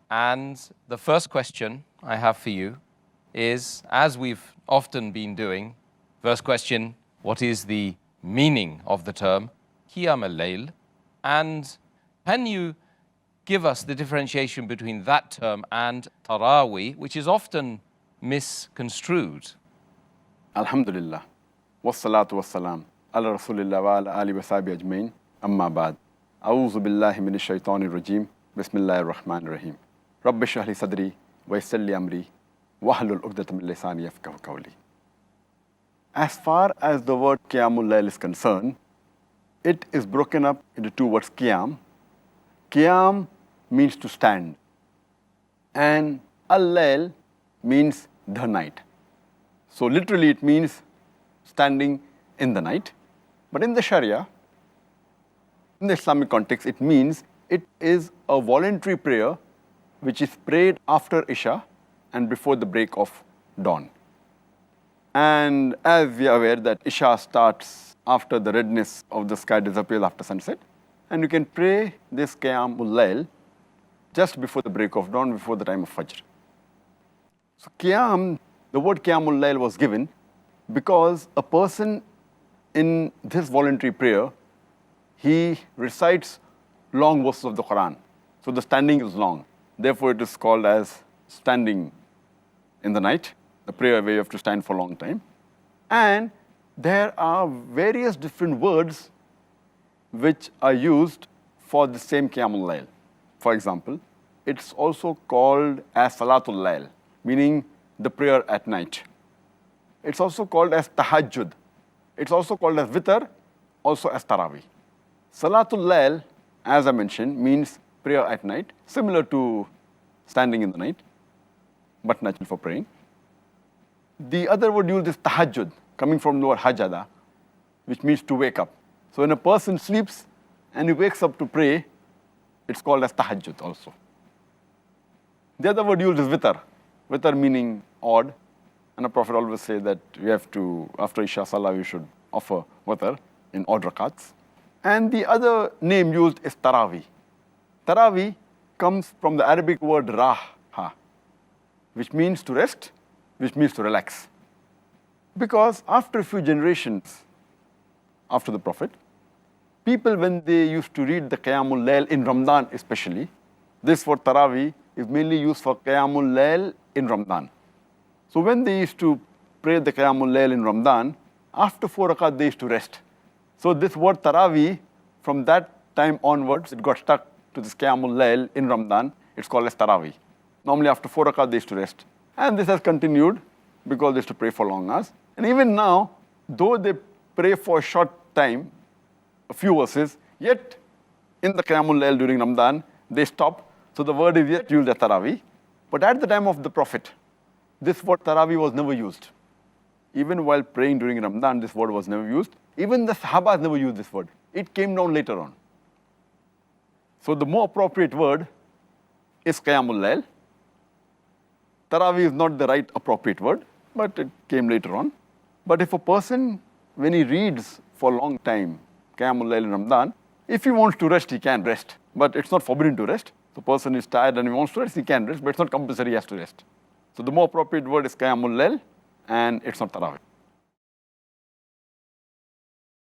And the first question I have for you is, as we've often been doing, first question, what is the meaning of the term Qiyam al-Layl? And can you give us the differentiation between that term and Taraweeh, which is often misconstrued? Alhamdulillah. Wassalatu wassalam. Ala Rasulillah wa ala ali wa sahbihi ajmain. Amma ba'd. A'udhu billahi minash shaitanir rajim. Bismillahir rahmanir rahim. Rabbi shrah li sadri wa yassir li amri wahlul 'uqdatam min lisani yafqahu qawli. As far as the word Qiyamul Layl is concerned, it is broken up into two words, Qiyam. Qiyam means to stand, and Al-Layl means the night. So literally it means standing in the night. But in the Sharia, in the Islamic context, it means it is a voluntary prayer which is prayed after Isha and before the break of dawn. And as we are aware that Isha starts after the redness of the sky disappears after sunset, and you can pray this Qiyamul Layl just before the break of dawn, before the time of Fajr. So Qiyam, the word Qiyamul Layl was given because a person in this voluntary prayer, he recites long verses of the Quran. So the standing is long. Therefore, it is called as standing in the night, the prayer where you have to stand for a long time. And there are various different words which are used for the same Qiyamul Layl. For example, it's also called as Salatul Layl, meaning the prayer at night. It's also called as Tahajjud. It's also called as Witr, also as Taraweeh. Salatul Layl, as I mentioned, means prayer at night, similar to standing in the night, but natural for praying. The other word used is Tahajjud, coming from the word Hajada, which means to wake up. So when a person sleeps and he wakes up to pray, it's called as Tahajjud also. The other word used is Witr. Witr meaning odd. And the Prophet always says that we have to, after Isha Salah, we should offer Witr in odd rakats. And the other name used is Taraweeh. Taraweeh comes from the Arabic word Raha, which means to rest, which means to relax. Because after a few generations after the Prophet, people, when they used to read the Qiyamul Layl in Ramadan especially, this word Taraweeh is mainly used for Qiyamul Layl in Ramadan. So when they used to pray the Qiyamul Layl in Ramadan, after 4 rakat they used to rest. So this word Taraweeh, from that time onwards, it got stuck to this Qiyamul Layl in Ramadan. It's called as Taraweeh. Normally after 4 rakat they used to rest. And this has continued because they used to pray for long hours. And even now, though they pray for a short time, a few verses, yet in the Qiyamul Layl during Ramadan, they stop. So the word is yet used as Taraweeh. But at the time of the Prophet, this word Taraweeh was never used. Even while praying during Ramadan, this word was never used. Even the Sahabas never used this word. It came down later on. So the more appropriate word is Qiyamul Layl. Taraweeh is not the right appropriate word, but it came later on. But if a person, when he reads for a long time, Qiyamul Layl in Ramadan, if he wants to rest, he can rest. But it's not forbidden to rest. The person is tired and he wants to rest, he can rest, but it's not compulsory he has to rest. So the more appropriate word is Qiyamul Layl, and it's not Taraweeh.